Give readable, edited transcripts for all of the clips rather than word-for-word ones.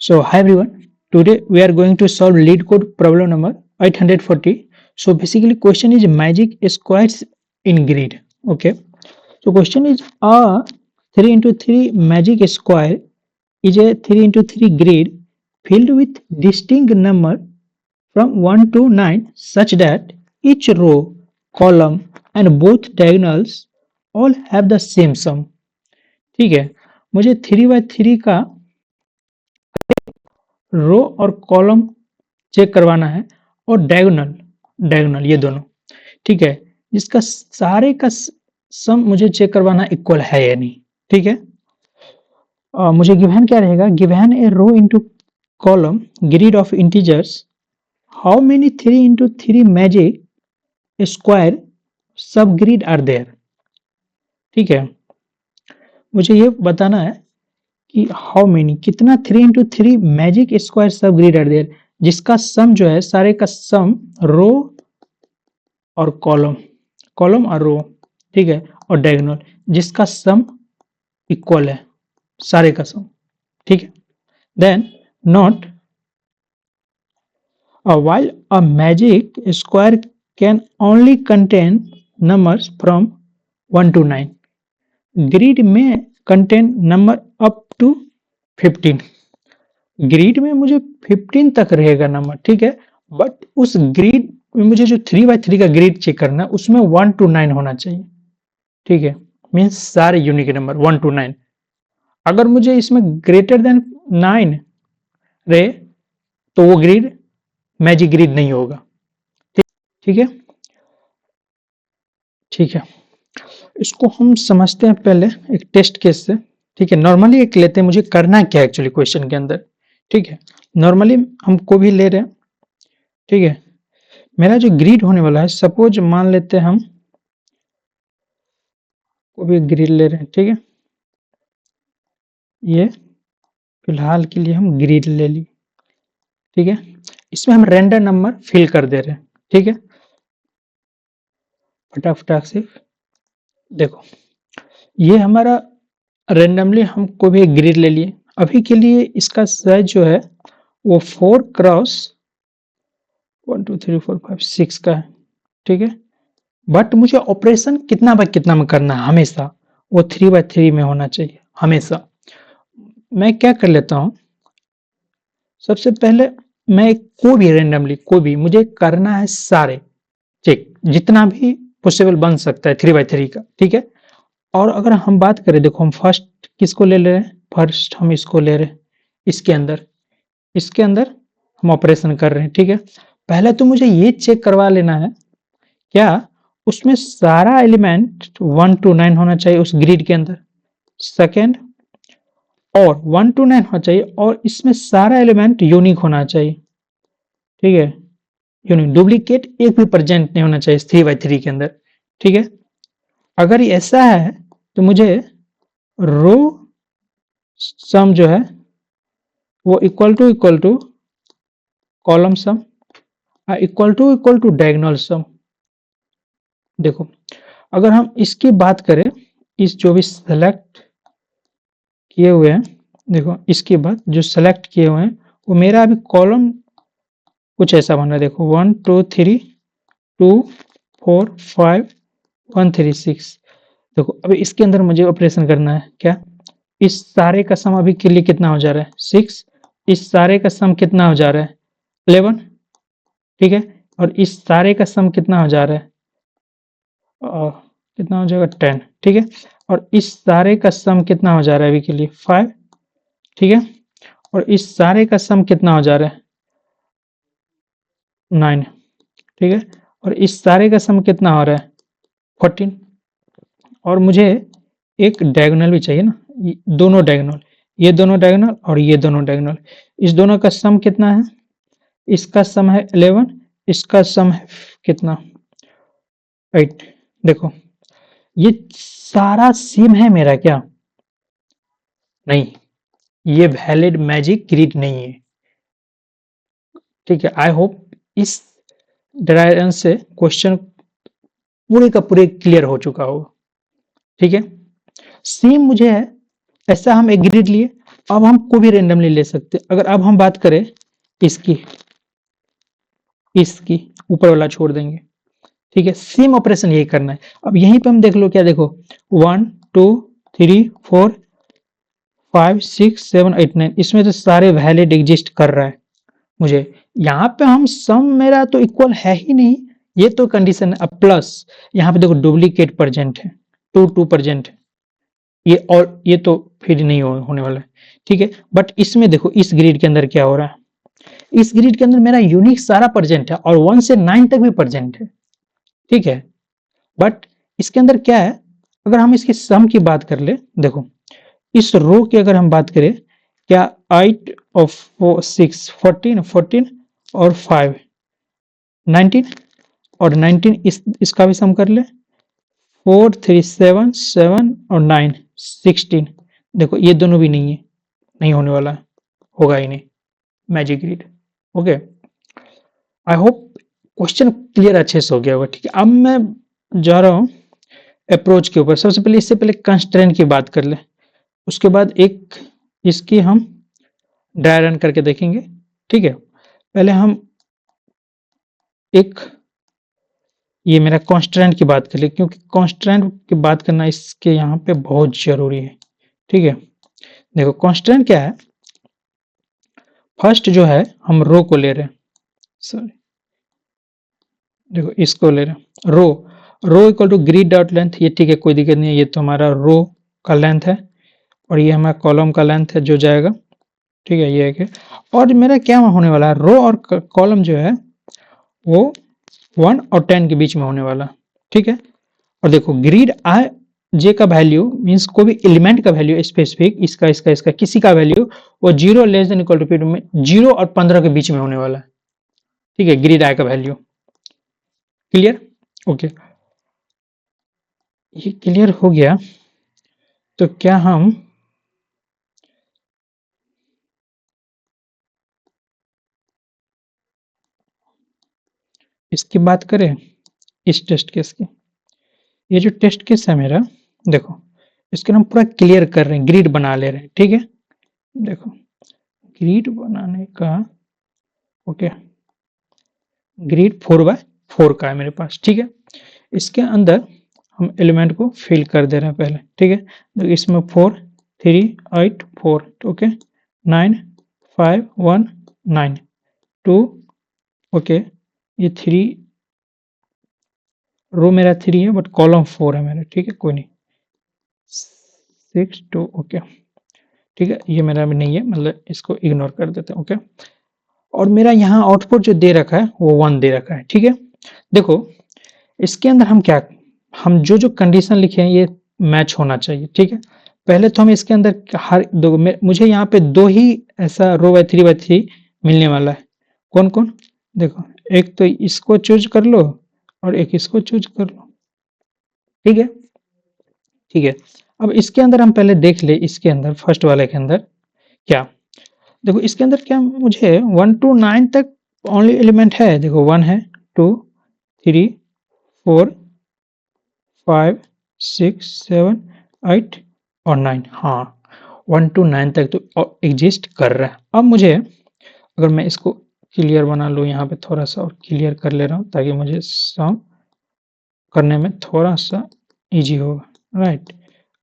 So hi everyone, today we are going to solve lead code problem number 840. So basically question is magic squares in grid. Okay, so question is a 3 into 3 magic square is a 3 into 3 grid filled with distinct number from 1 to 9 such that each row, column and both diagonals all have the same sum. ठीक है, मुझे 3 by 3 का रो और column check करवाना है और diagonal ये दोनों, ठीक है, जिसका सारे का सम मुझे चेक करवाना इक्वल है या नहीं। ठीक है, मुझे गिवन क्या रहेगा, given a row into column grid of integers, how many 3 into 3 magic square sub grid are there. ठीक है, मुझे ये बताना है कि हाउ मेनी कितना 3 into 3 magic square sub grid are there, जिसका सम जो है सारे का सम रो और कॉलम और रो, ठीक है, और डायगोनल जिसका सम इक्वल है सारे का सम। ठीक है, then note while a magic square can only contain numbers from 1 to 9, grid में contain number up to 15। Grid में मुझे 15 तक रहेगा नंबर, ठीक है, बट उस ग्रिड में मुझे जो 3 by 3 का ग्रिड चेक करना है उसमें 1 to 9 होना चाहिए। ठीक है, मीन्स सारे यूनिक नंबर 1 to 9। अगर मुझे इसमें ग्रेटर देन 9 रहे तो वो ग्रिड मैजिक ग्रिड नहीं होगा। ठीक है, ठीक है, इसको हम समझते हैं पहले एक टेस्ट केस से। ठीक है, नॉर्मली एक लेते हैं, मुझे करना क्या है एक्चुअली क्वेश्चन के अंदर। ठीक है, नॉर्मली हम को भी ले रहे हैं। ठीक है, मेरा जो ग्रिड होने वाला है, सपोज मान लेते हैं हम को भी ग्रिड ले रहे हैं। ठीक है, ये फिलहाल के लिए हम ग्रिड ले ली। ठीक है, इसमें हम रैंडम नंबर फिल कर दे रहे हैं। ठीक है, फटाफट से देखो, ये हमारा रैंडमली हम को भी ग्रिड ले लिए। अभी के लिए इसका साइज जो है वो 4 क्रॉस 1 2 3 4 5 6 का है। ठीक है, बट मुझे ऑपरेशन कितना बाय कितना में करना है, हमेशा वो 3 by 3 में होना चाहिए हमेशा। मैं क्या कर लेता हूं, सबसे पहले मैं कोई भी रैंडमली कोई भी मुझे करना है सारे चेक, जितना भी पॉसिबल बन सकता है 3 by 3 का। ठीक है, और अगर हम बात करें, देखो हम फर्स्ट किसको ले रहे हैं, फर्स्ट हम इसको ले रहे हैं, इसके अंदर हम ऑपरेशन कर रहे हैं। ठीक है, पहले तो मुझे ये चेक करवा लेना है क्या उसमें सारा एलिमेंट 1 to 9 होना चाहिए उस ग्रिड के अंदर। सेकेंड, और 1 to 9 होना चाहिए और इसमें सारा एलिमेंट यूनिक होना चाहिए। ठीक है, यूनिक, डुप्लीकेट एक भी प्रेजेंट नहीं होना चाहिए 3 by 3 के अंदर। ठीक है, अगर ये ऐसा है तो मुझे रो सम जो है वो equal to column sum equal to diagonal sum. देखो, अगर हम इसकी बात करें, इस जो भी सेलेक्ट किए हुए हैं, देखो इसके बाद जो सेलेक्ट किए हुए हैं वो मेरा अभी कॉलम कुछ ऐसा बन रहा है। देखो 1 2 3 2 4 5 1 3 6। देखो अभी इसके अंदर मुझे ऑपरेशन करना है क्या, इस सारे का सम अभी के लिए कितना हो जा रहा है 6, इस सारे का सम कितना हो जा रहा है 11। ठीक है, और इस सारे का सम कितना हो जा रहा है कितना हो जाएगा 10। ठीक है, और इस सारे का सम कितना हो जा रहा है अभी के लिए 5। ठीक है, और इस सारे का सम कितना हो जा रहा है 9। ठीक है, और इस सारे का सम कितना हो रहा है 14। और मुझे एक डायगोनल भी चाहिए ना, दोनों डायगोनल, ये दोनों डायगोनल और ये दोनों डायगोनल, इस दोनों का सम कितना है, इसका सम है 11, इसका सम है कितना 8। देखो ये सारा सेम है मेरा क्या, नहीं, ये वैलिड मैजिक ग्रिड नहीं है। ठीक है, आई होप इस डायग्राम से क्वेश्चन पूरे का पूरे क्लियर हो चुका होगा। ठीक है, सेम मुझे है, ऐसा हम एक ग्रिड लिए, अब हम को भी रेंडमली ले सकते हैं। अगर अब हम बात करें इसकी इसकी ऊपर वाला छोड़ देंगे, ठीक है। सेम ऑपरेशन यही करना है। अब यहीं पे हम देख लो, क्या देखो 1 2 3 4 5 6 7 8 9, इसमें तो सारे वैलिड एग्जिस्ट कर रहा है मुझे। यहाँ पे हम सम मेरा तो इक्वल है ही नहीं, ये तो कंडीशन है। अब प्लस यहाँ पे देखो डुप्लीकेट प्रेजेंट है, 2 2 प्रेजेंट है, ये और ये तो फिर नहीं होने वाला है, ठीक है। बट इसमें देखो इस ग्रिड के अंदर क्या हो रहा है, इस ग्रिड के अंदर मेरा यूनिक सारा प्रेजेंट है और 1 से 9 तक भी प्रेजेंट है, ठीक है। बट इसके अंदर क्या है, अगर हम इसकी सम की बात कर ले, देखो इस रो की अगर हम बात करें, क्या 8 और 6 14 14 और 5 19 और 19 इसका भी सम कर ले, 4 3 7 7 और 9 16। देखो ये दोनों भी नहीं है, नहीं होने वाला है, होगा ही नहीं magic grid. Okay, I hope question clear अच्छे से हो गया होगा, ठीक है। अब मैं जा रहा हूं अप्रोच के ऊपर। सबसे पहले इससे पहले कंस्ट्रेंट की बात कर ले, उसके बाद एक इसकी हम ड्राई रन करके देखेंगे, ठीक है। पहले हम एक ये मेरा कांस्टेंट की बात कर ले, क्योंकि कांस्टेंट की बात करना इसके यहाँ पे बहुत जरूरी है, ठीक है। देखो कांस्टेंट क्या है, फर्स्ट जो है हम रो को ले रहे हैं, सॉरी देखो इसको ले रहे हैं row equal to grid dot length, ये ठीक है, कोई दिक्कत नहीं है। ये तो हमारा रो का लेंथ है और ये हमारा कॉलम का लेंथ है जो जाएगा, ठीक है। ये है और मेरा क्या होने वाला है, रो और कॉलम जो है वो 1 और 10 के बीच में होने वाला, ठीक है। और देखो ग्रिड आई जे का वैल्यू मींस कोई भी एलिमेंट का वैल्यू स्पेसिफिक, इसका किसी का वैल्यू वो 0 less than equal to period में 0 और 15 के बीच में होने वाला है, ठीक है, ग्रिड आई का वैल्यू। क्लियर? ओके, ये क्लियर हो गया। तो क्या हम इसकी बात करें, इस टेस्ट केस की। ये जो टेस्ट केस है मेरा, देखो इसको हम पूरा क्लियर कर रहे हैं, ग्रिड बना ले रहे हैं, ठीक है। देखो ग्रिड बनाने का, ओके, ग्रिड 4x4 का है मेरे पास, ठीक है। इसके अंदर हम एलिमेंट को फिल कर दे रहे हैं पहले, ठीक है। तो इसमें 4 3 8 4, ओके, 9 5 1 9 2, ओके, ये 3 रो मेरा 3 है बट कॉलम 4 है मेरा, ठीक है, कोई नहीं, 6 2, ओके, ठीक है। ये मेरा भी नहीं है, मतलब इसको इग्नोर कर देते हैं, ओके। और मेरा यहाँ आउटपुट जो दे रखा है वो 1 दे रखा है, ठीक है। देखो इसके अंदर हम जो कंडीशन लिखे हैं ये मैच होना चाहिए, ठीक है। पहले तो हम इसके अंदर हर दो मुझे यहाँ पे 2 ही ऐसा रो बाय 3 मिलने वाला है। कौन कौन, देखो एक तो इसको चूज कर लो और एक इसको चूज कर लो, ठीक है, ठीक है। अब इसके अंदर हम पहले देख ले, इसके अंदर फर्स्ट वाले के अंदर क्या, देखो इसके अंदर क्या मुझे 1 to 9 तक ओनली एलिमेंट है। देखो 1 है, 2 3 4 5 6 7 8 और 9, हाँ 1 to 9 तक तो एग्जिस्ट कर रहा है। अब मुझे अगर मैं इसको क्लियर बना लूँ, यहाँ पे थोड़ा सा और क्लियर कर ले रहा हूँ ताकि मुझे सम करने में थोड़ा सा इजी होगा, राइट।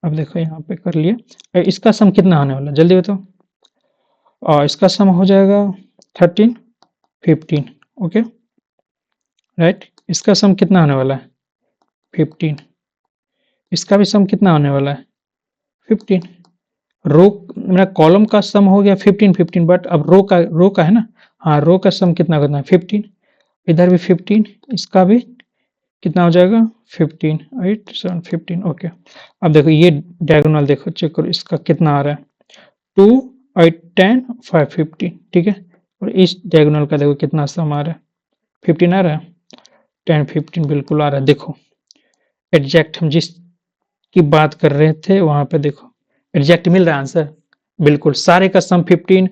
अब देखो यहाँ पे कर लिया, इसका सम कितना आने वाला जल्दी बताओ। और इसका सम हो जाएगा 13 15, ओके, राइट। इसका सम कितना आने वाला है 15, इसका भी सम कितना आने वाला है 15। रो मेरा कॉलम का सम हो गया 15 15, बट अब रो का है ना, हाँ रो का सम कितना करना है 15, इधर भी 15, इसका भी कितना हो जाएगा 15 8 7 15, ओके। अब देखो ये डायगोनल देखो, चेक करो इसका कितना आ रहा है 2 8 10 5 15, ठीक है। और इस डायगोनल का देखो कितना सम आ रहा है 15 आ रहा है, 10 15 बिल्कुल आ रहा है। देखो एग्जैक्ट हम जिस की बात कर रहे थे वहां पे देखो एग्जैक्ट मिल रहा है आंसर, बिल्कुल सारे का सम 15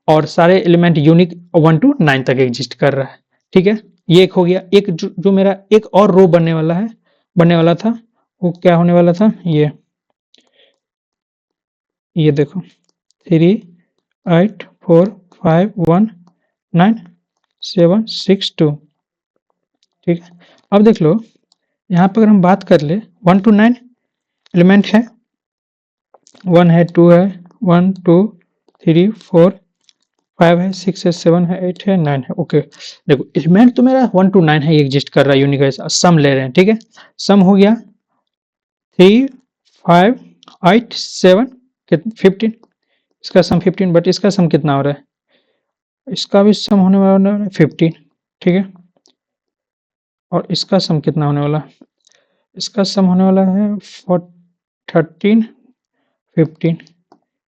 और सारे एलिमेंट यूनिक 1 to 9 तक एग्जिस्ट कर रहा है, ठीक है। ये एक हो गया। एक जो मेरा एक और रो बनने वाला था, वो क्या होने वाला था, ये देखो 3 8 4 5 1 9 7 6 2। ठीक है, अब देख लो यहाँ पर अगर हम बात कर ले 1 to 9 एलिमेंट है, 1 है, 2 है, 1 2 3 4 5 है, 6 है, 7 है, 8 है, 9 है। ओके, देखो एलिमेंट तो मेरा 1 to 9 है, ये एग्जिस्ट कर रहा है यूनिक है, सम ले रहे हैं। ठीक है, सम हो गया 3 5 8 7 15, इसका सम 15, बट इसका सम कितना हो रहा है, इसका भी सम होने वाला है 15। ठीक है, और इसका सम कितना होने वाला, इसका सम होने वाला है 13 15,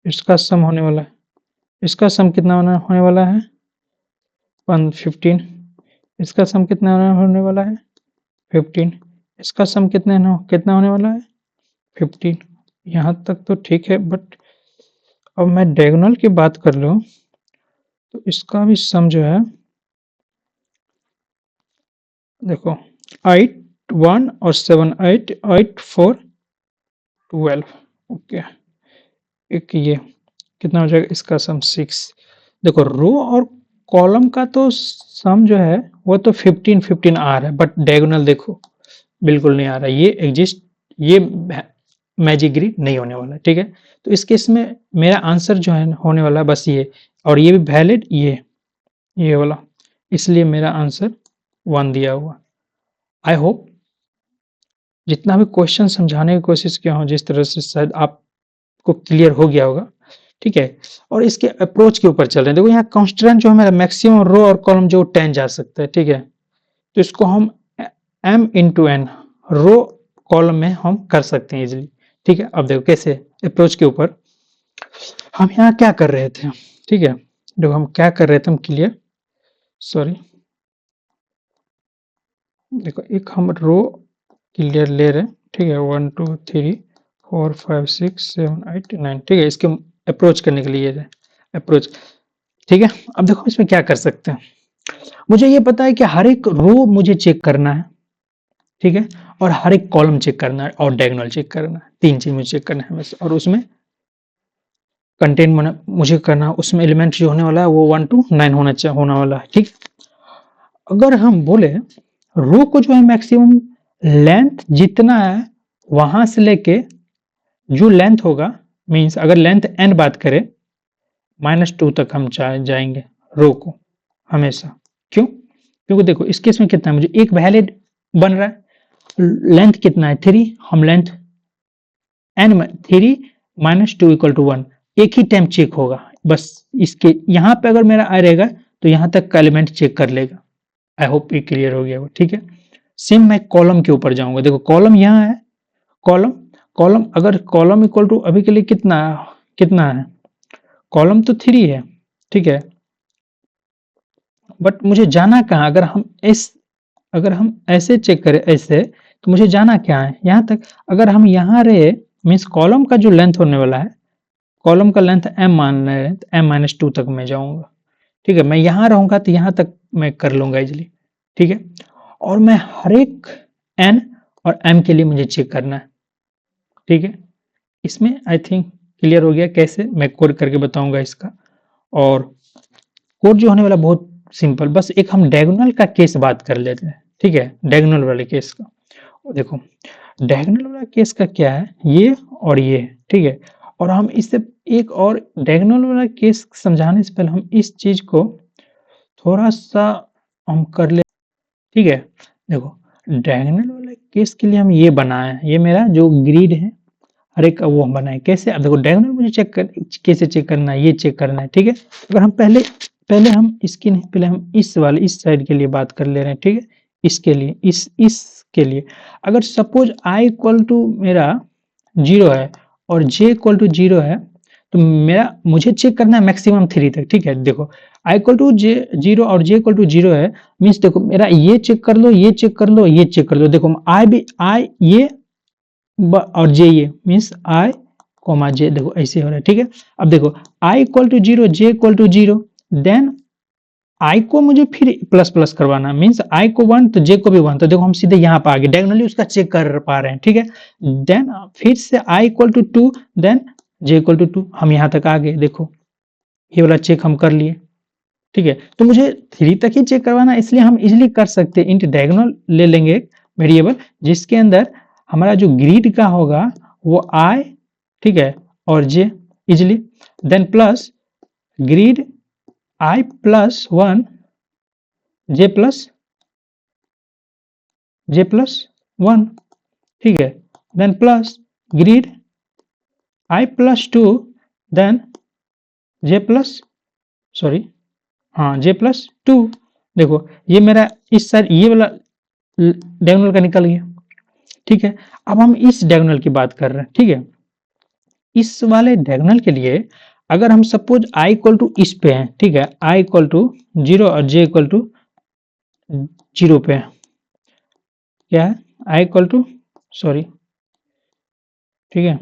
इसका सम होने वाला है, इसका सम कितना होने वाला है 15, इसका सम कितना होने वाला है 15, इसका सम कितना होने वाला है 15। यहाँ तक तो ठीक है, बट अब मैं डायगोनल की बात कर लूँ तो इसका भी सम जो है, देखो 8 1 और 7 8 8 4 12। ओके, एक ये कितना हो जाएगा, इसका सम 6। देखो रो और कॉलम का तो सम जो है वो तो 15 15 आ रहा है, बट डायगोनल देखो बिल्कुल नहीं आ रहा, ये एग्जिस्ट, ये मैजिक ग्रिड नहीं होने वाला। ठीक है, तो इस केस में मेरा आंसर जो है होने वाला है बस ये, और ये भी वैलिड ये वाला, इसलिए मेरा आंसर 1 दिया हुआ। आई होप जितना भी क्वेश्चन समझाने की कोशिश किया हूँ जिस तरह से, शायद आपको क्लियर हो गया होगा। ठीक है, और इसके अप्रोच के ऊपर चल रहे हैं। देखो यहाँ कांस्टेंट जो है मेरा मैक्सिमम रो और कॉलम जो 10 जा सकता है। ठीक है, तो इसको हम m into n row column में हम कर सकते हैं इजिली। ठीक है, अब देखो कैसे अप्रोच के ऊपर हम यहाँ क्या कर रहे थे। ठीक है, देखो हम क्या कर रहे थे, हम क्लियर, सॉरी, देखो एक हम रो क्लियर ले रहे हैं। ठीक है, 1 2 3 4 5 6 7 8 9। ठीक है, इसके अप्रोच करने के लिए अप्रोच। ठीक है, अब देखो इसमें क्या कर सकते हैं, मुझे ये पता है कि हर एक रो मुझे चेक करना है। ठीक है, और हर एक कॉलम चेक करना है और डायगोनल चेक करना है, 3 चीज मुझे चेक करना है बस, और उसमें कंटेंट मुझे करना है, उसमें एलिमेंट जो होने वाला है वो 1 to 9 होने वाला है। ठीक, अगर हम बोले रो को जो है मैक्सिमम लेंथ जितना है वहां से लेके जो लेंथ होगा, मींस अगर लेंथ n बात करें -2 तक हम जाएंगे रो को हमेशा। क्यों, क्योंकि देखो इस केस में कितना है, मुझे एक वैलिड बन रहा है, लेंथ कितना है 3, हम लेंथ n 3 -2 = 1, एक ही टाइम चेक होगा बस। इसके यहाँ पे अगर मेरा आ रहेगा तो यहाँ तक का एलिमेंट चेक कर लेगा। आई होप ये क्लियर हो गया वो। ठीक है, सेम मैं कॉलम के ऊपर जाऊंगा। देखो कॉलम यहाँ है, कॉलम कॉलम अगर कॉलम इक्वल टू अभी के लिए कितना है, कॉलम तो 3 है। ठीक है, बट मुझे जाना कहाँ, अगर हम ऐसे चेक करें ऐसे, तो मुझे जाना क्या है यहाँ तक। अगर हम यहाँ रहे, मीन्स कॉलम का जो लेंथ होने वाला है, कॉलम का लेंथ m मान रहे हैं, तो m -2 तक मैं जाऊंगा। ठीक है, मैं यहाँ रहूंगा तो यहाँ तक मैं कर लूंगा इजिली। ठीक है, और मैं हर एक n और m के लिए मुझे चेक करना है। ठीक है, इसमें आई थिंक क्लियर हो गया कैसे, मैं कोड करके बताऊंगा इसका। और कोड जो होने वाला बहुत सिंपल, बस एक हम डायगोनल का केस बात कर लेते हैं। ठीक है, डायगोनल वाले केस का देखो, डायगोनल वाला केस का क्या है, ये और ये। ठीक है, और हम इससे एक और डायगोनल वाला केस समझाने से पहले हम इस चीज को थोड़ा सा हम कर ले। ठीक है, देखो डायगोनल वाले केस के लिए हम ये बनाए हैं, ये मेरा जो ग्रिड है हर एक वो हम बनाए कैसे। अब देखो डायगोनल मुझे कैसे चेक करना है, ये चेक करना है। ठीक है, अगर हम पहले हम इसकी नहीं, पहले हम इस साइड के लिए बात कर ले रहे हैं। ठीक है, इसके लिए इसके लिए अगर सपोज i = मेरा 0 है और j = 0 है, तो मुझे चेक करना है मैक्सिमम 3 तक। ठीक है, देखो i = 0 और j = 0 है, मीन्स देखो मेरा ये चेक कर लो, ये चेक कर लो, ये चेक कर लो। देखो i ये और j ये, मीन्स i, j, देखो ऐसे हो रहा है। ठीक है, अब देखो i = 0 j = 0, देन i को मुझे फिर प्लस प्लस करवाना, मीन्स i को 1 तो j को भी 1, तो देखो हम सीधे यहाँ पर आ गए, डायगोनली उसका चेक कर पा रहे हैं। ठीक है, देन फिर से i = 2, then j equal to 2, हम यहाँ तक आ गए। देखो ये वाला चेक हम कर लिए, ठीक है। तो मुझे 3 तक ही चेक करवाना है, इसलिए हम इजीली कर सकते हैं। इंट डायगोनल ले लेंगे एक वेरिएबल जिसके अंदर हमारा जो ग्रिड का होगा वो i, ठीक है, और j easily, then plus grid i plus 1 j plus 1, ठीक है, then plus grid i plus 2 then j plus, sorry, हाँ j प्लस 2। देखो ये मेरा इस साइड ये वाला डायगोनल का निकल गया, ठीक है। अब हम इस डायगोनल की बात कर रहे हैं, ठीक है। इस वाले डायगोनल के लिए अगर हम सपोज i इक्वल टू इस पे है, ठीक है, i इक्वल टू 0 और j इक्वल टू 0 पे है, क्या है, i इक्वल टू, सॉरी, ठीक है,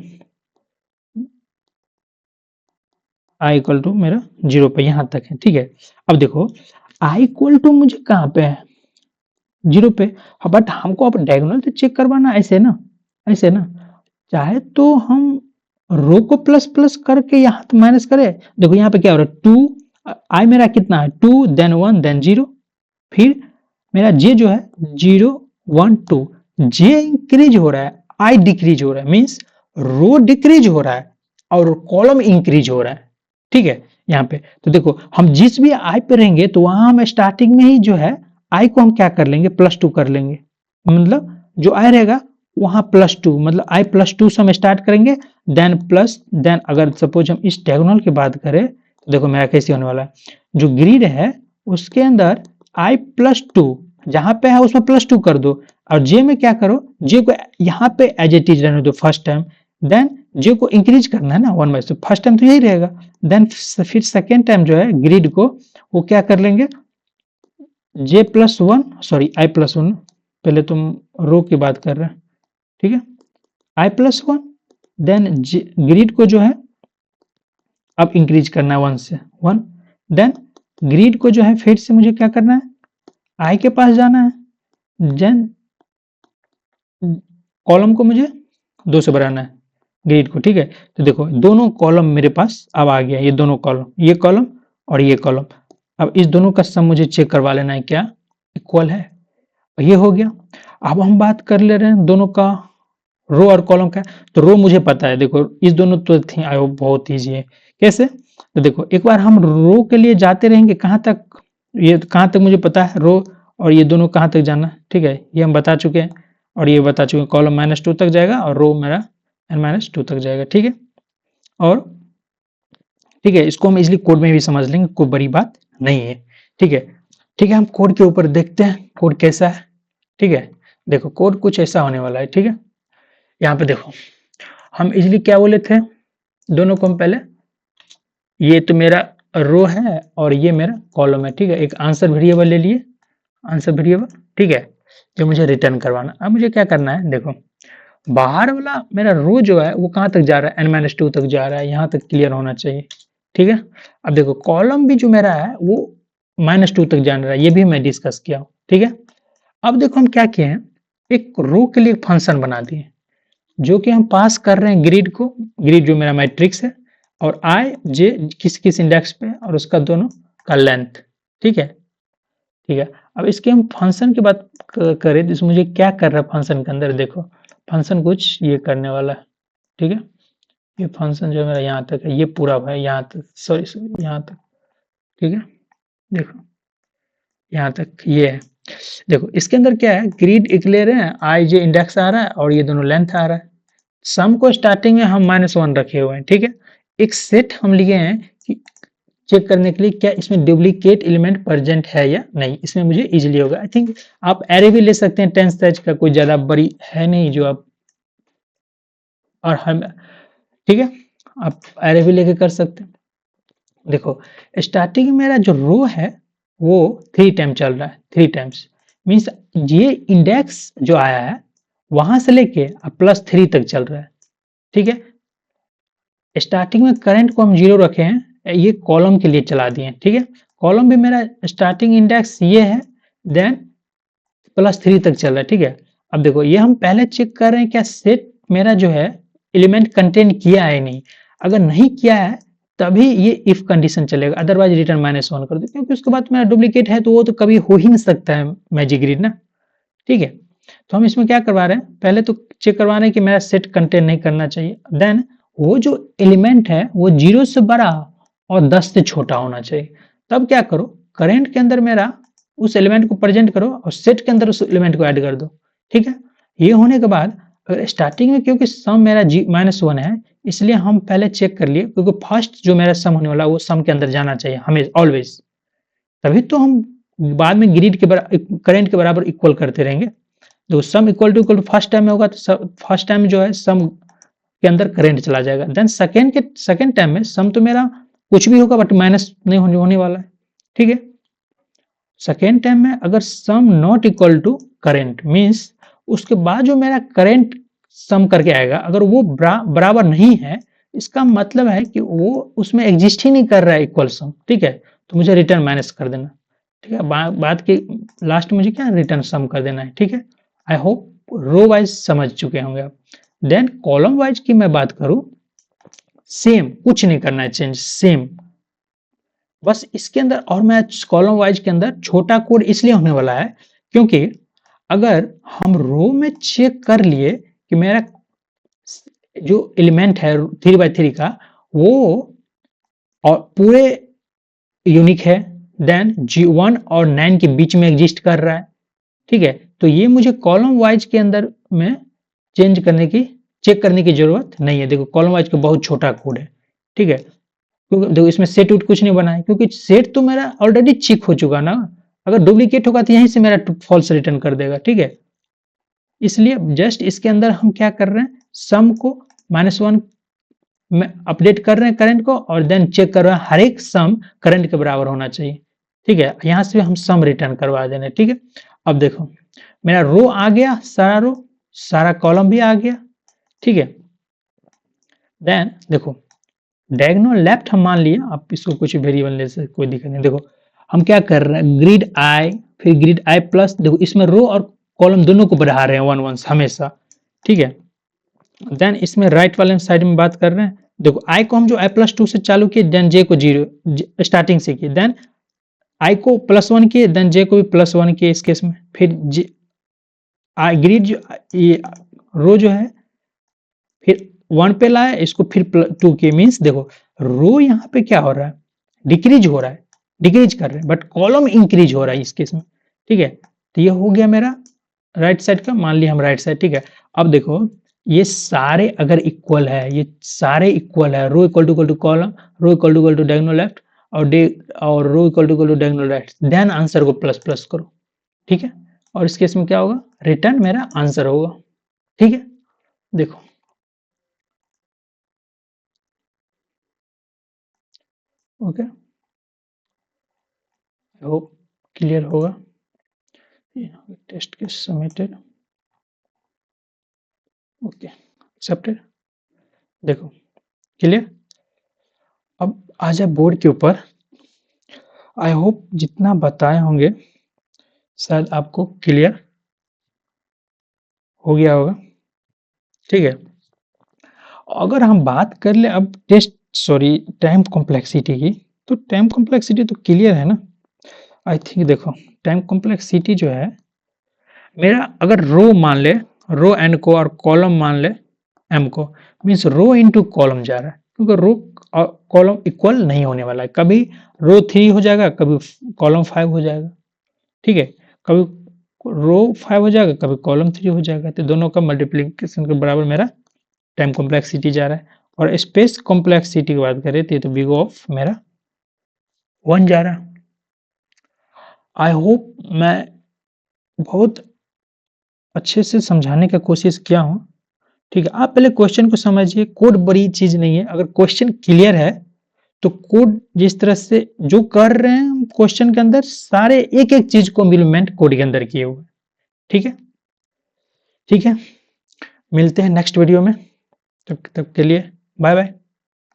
i इक्वल टू मेरा 0 पे यहाँ तक है, ठीक है। अब देखो i इक्वल टू मुझे कहाँ पे है, 0 पे, बट हमको अब डायगोनल तो चेक करवाना, ऐसे ना, ऐसे ना, चाहे तो हम रो को प्लस प्लस करके यहाँ तो माइनस करें। देखो यहाँ पे क्या हो रहा है, 2, आई मेरा कितना है 2 देन 1 देन 0, फिर मेरा जे जो है 0 1 2, जे इंक्रीज हो रहा है, आई डिक्रीज हो रहा है, मीन्स रो डिक्रीज हो रहा है और कॉलम इंक्रीज हो रहा है, ठीक है। यहाँ पे तो देखो हम जिस भी आई पे रहेंगे तो वहां हम स्टार्टिंग में ही जो है आई को हम क्या कर लेंगे, +2 कर लेंगे, मतलब जो आई रहेगा वहां +2, मतलब आई +2 से हम स्टार्ट करेंगे, देन प्लस, देन अगर सपोज हम इस डायगोनल की बात करें तो देखो मेरा कैसे होने वाला है, जो ग्रिड है उसके अंदर आई +2 जहां पे है उसमें +2 कर दो, और जे में क्या करो, जे को यहाँ पे एज इट इज रहने दो फर्स्ट टाइम, देन जे को इंक्रीज करना है ना 1/2, फर्स्ट टाइम तो यही रहेगा, देन फिर सेकेंड टाइम जो है ग्रिड को वो क्या कर लेंगे, j+1, सॉरी i+1, पहले तुम रो की बात कर रहे हैं, ठीक है, i+1, देन ग्रिड को जो है अब इंक्रीज करना है 1 से 1, देन ग्रिड को जो है फिर से मुझे क्या करना है, आई के पास जाना है, देन कॉलम को मुझे 2 से बढ़ाना है ग्रिड को, ठीक है। तो देखो दोनों कॉलम मेरे पास अब आ गया, ये दोनों कॉलम, ये कॉलम और ये कॉलम, अब इस दोनों का सम मुझे चेक करवा लेना है क्या इक्वल है, ये हो गया। अब हम बात कर ले रहे हैं दोनों का रो और कॉलम का, तो रो मुझे पता है, देखो इस दोनों तो थी आई होप बहुत ईजी है, कैसे, तो देखो एक बार हम रो के लिए जाते रहेंगे, कहाँ तक, ये कहाँ तक मुझे पता है रो, और ये दोनों कहाँ तक जाना है, ठीक है, ये हम बता चुके हैं, और ये बता चुके हैं कॉलम -2 तक जाएगा और रो मेरा n-2 तक जाएगा, ठीक है। और ठीक है, इसको हम इजिली कोड में भी समझ लेंगे, कोई बड़ी बात नहीं है, ठीक है। ठीक है, हम कोड के ऊपर देखते हैं कोड कैसा है, ठीक है। देखो कोड कुछ ऐसा होने वाला है, ठीक है। यहाँ पे देखो हम इजिली क्या बोले थे, दोनों को हम पहले, ये तो मेरा रो है और ये मेरा कॉलम है, ठीक है, एक आंसर वेरिएबल ले लिए, आंसर वेरिएबल, ठीक है, जो मुझे रिटर्न करवाना। अब मुझे क्या करना है, देखो बाहर वाला मेरा रो जो है वो कहाँ तक जा रहा है, n-2 तक जा रहा है, यहाँ तक क्लियर होना चाहिए, ठीक है। अब देखो कॉलम भी जो मेरा है वो -2 तक जान रहा है, ये भी मैं डिस्कस किया हूँ, ठीक है। अब देखो हम क्या किए हैं, एक रो के लिए फंक्शन बना दिए, जो कि हम पास कर रहे हैं ग्रिड को, ग्रिड जो मेरा मैट्रिक्स है, और आई जे किस किस इंडेक्स पे और उसका दोनों का लेंथ, ठीक है, ठीक है। अब इसके हम फंक्शन की बात करें तो मुझे क्या कर रहा है फंक्शन के अंदर, देखो फंक्शन कुछ ये करने वाला है, ठीक है, ये फंक्शन जो मेरा यहाँ तक है, ये पूरा है यहाँ तक, सॉरी यहाँ तक, ठीक है, देखो यहाँ तक ये है। देखो इसके अंदर क्या है, ग्रिड एक ले रहे हैं, आई जे इंडेक्स आ रहा है और ये दोनों लेंथ आ रहा है, सम को स्टार्टिंग में हम -1 रखे हुए हैं, ठीक है। एक सेट हम लिए हैं कि चेक करने के लिए क्या इसमें डुप्लीकेट एलिमेंट प्रेजेंट है या नहीं, इसमें मुझे इजीली होगा। आई थिंक आप एरे भी ले सकते हैं, 10 साइज का कोई ज्यादा बड़ी है नहीं जो आप, और हम, ठीक है, आप एरे भी लेके कर सकते हैं। देखो स्टार्टिंग में मेरा जो रो है वो 3 टाइम चल रहा है, 3 टाइम्स, मीन्स ये इंडेक्स जो आया है वहां से लेके अब +3 तक चल रहा है, ठीक है। स्टार्टिंग में करंट को हम 0 रखे हैं, ये कॉलम के लिए चला दिए, ठीक है। कॉलम भी मेरा स्टार्टिंग इंडेक्स ये है, देन +3 तक चल रहा है, ठीक है। अब देखो ये हम पहले चेक कर रहे हैं क्या सेट मेरा जो है एलिमेंट कंटेन किया है नहीं, अगर नहीं किया है तभी ये इफ कंडीशन चलेगा, अदरवाइज रिटर्न -1 कर दो, क्योंकि उसके बाद मेरा डुप्लीकेट है तो वो तो कभी हो ही नहीं सकता है मैजिक ग्रिड ना। ठीक है, तो हम इसमें क्या करवा रहे हैं, पहले तो चेक करवा रहे हैं कि मेरा सेट कंटेन नहीं करना चाहिए, देन वो जो एलिमेंट है वो 0 से बड़ा और 10 से छोटा होना चाहिए। तब क्या करो, करेंट के अंदर मेरा उस एलिमेंट को प्रेजेंट करो और सेट के अंदर उस एलिमेंट को ऐड कर दो। ठीक है, ये होने के बाद अगर स्टार्टिंग में क्योंकि सम मेरा -1 है, इसलिए हम पहले चेक कर लिए, क्योंकि फर्स्ट जो मेरा सम होने वाला वो सम के अंदर जाना चाहिए हमें ऑलवेज, तभी तो हम बाद में ग्रिड के करेंट के बराबर इक्वल करते रहेंगे। तो sum equal to first time में होगा तो फर्स्ट टाइम जो है सम के अंदर करंट चला जाएगा, देन सेकंड टाइम में सम तो मेरा कुछ भी होगा बट माइनस नहीं होने वाला है। ठीक है, सेकेंड टाइम में अगर sum not equal to current means उसके बाद जो मेरा करेंट सम करके आएगा अगर वो बराबर नहीं है, इसका मतलब है कि वो उसमें एग्जिस्ट ही नहीं कर रहा है इक्वल सम। ठीक है, तो मुझे रिटर्न माइनस कर देना। ठीक है, बाद के लास्ट में मुझे क्या रिटर्न सम कर देना है। ठीक है, आई होप रो वाइज समझ चुके होंगे आप। देन कॉलम वाइज की मैं बात करूं, सेम कुछ नहीं करना है चेंज, सेम बस इसके अंदर, और मैं कॉलम वाइज के अंदर छोटा कोड इसलिए होने वाला है क्योंकि अगर हम रो में चेक कर लिए कि मेरा जो एलिमेंट है 3x3 का वो और पूरे यूनिक है, देन G1 और 9 के बीच में एग्जिस्ट कर रहा है। ठीक है, तो ये मुझे कॉलम वाइज के अंदर में चेंज करने की चेक करने की जरूरत नहीं है। देखो कॉलम वाइज का बहुत छोटा कोड है। ठीक है, क्योंकि देखो इसमें सेट उट कुछ नहीं बना है क्योंकि सेट तो मेरा ऑलरेडी चेक हो चुका ना, अगर डुप्लीकेट होगा तो यहीं से मेरा फॉल्स रिटर्न कर देगा। ठीक है, इसलिए जस्ट इसके अंदर हम क्या कर रहे हैं, सम को -1 में अपडेट कर रहे हैं करंट को, और देन चेक कर रहे हैं हर एक सम करंट के बराबर होना चाहिए। ठीक है, यहां से हम सम रिटर्न करवा देने। ठीक है, अब देखो मेरा रो आ गया, सारा रो सारा कॉलम भी आ गया। ठीक है, देन देखो डायगोनल लेफ्ट हम मान लिए, आप इसको कुछ वेरिएबल ले से कोई दिक्कत नहीं। देखो हम क्या कर रहे हैं, ग्रिड आई फिर ग्रिड आई प्लस, देखो इसमें रो और कॉलम दोनों को बढ़ा रहे हैं 1 1 हमेशा। ठीक है, देन इसमें राइट वाले साइड में बात कर रहे हैं, देखो आई को हम जो i+2 से चालू किए, देन जे को 0 स्टार्टिंग से किए, देन आई को +1 किए, देन जे को भी +1 किए इस केस में, फिर आई ग्रिड जो ये रो जो है फिर 1 पे लाया, इसको फिर 2 किए, मीन्स देखो रो यहाँ पे क्या हो रहा है, डिक्रीज हो रहा है, डिक्रीज कर रहे हैं, बट कॉलम इंक्रीज हो रहा है इस केस में। ठीक है, तो ये हो गया मेरा राइट साइड का, मान लिया हम राइट साइड। ठीक है, अब देखो ये सारे अगर इक्वल है, ये सारे इक्वल है, row equal to column, row equal to diagonal left और row equal to diagonal right, then answer को प्लस प्लस करो। ठीक है, और इस केस में क्या होगा, रिटर्न मेरा आंसर होगा। ठीक है, देखो ओके, आई होप क्लियर होगा। Test case submitted, okay accepted. देखो क्लियर, अब आ जाए बोर्ड के ऊपर। आई होप जितना बताए होंगे शायद आपको क्लियर हो गया होगा। ठीक है, अगर हम बात कर ले अब टाइम कॉम्प्लेक्सिटी की, तो टाइम कॉम्प्लेक्सिटी तो क्लियर है ना। आई थिंक देखो टाइम कॉम्प्लेक्सिटी जो है मेरा, अगर रो मान ले रो एन को और कॉलम मान ले एम को, मीन्स रो इनटू कॉलम जा रहा है, क्योंकि रो और कॉलम इक्वल नहीं होने वाला है, कभी रो 3 हो जाएगा, कभी कॉलम 5 हो जाएगा। ठीक है, कभी रो 5 हो जाएगा, कभी कॉलम 3 हो जाएगा, तो दोनों का मल्टीप्लिकेशन के बराबर मेरा टाइम कॉम्प्लेक्सिटी जा रहा है। और स्पेस कॉम्प्लेक्सिटी की बात करें तो बिग ऑफ मेरा 1 जा रहा है। आई होप मैं बहुत अच्छे से समझाने का कोशिश किया हूं। ठीक है, आप पहले क्वेश्चन को समझिए, कोड बड़ी चीज नहीं है, अगर क्वेश्चन क्लियर है तो कोड जिस तरह से जो कर रहे हैं क्वेश्चन के अंदर सारे एक एक चीज को इम्प्लीमेंट कोड के अंदर किए हुए। ठीक है, ठीक है, मिलते हैं नेक्स्ट वीडियो में, तब तक के लिए बाय बाय।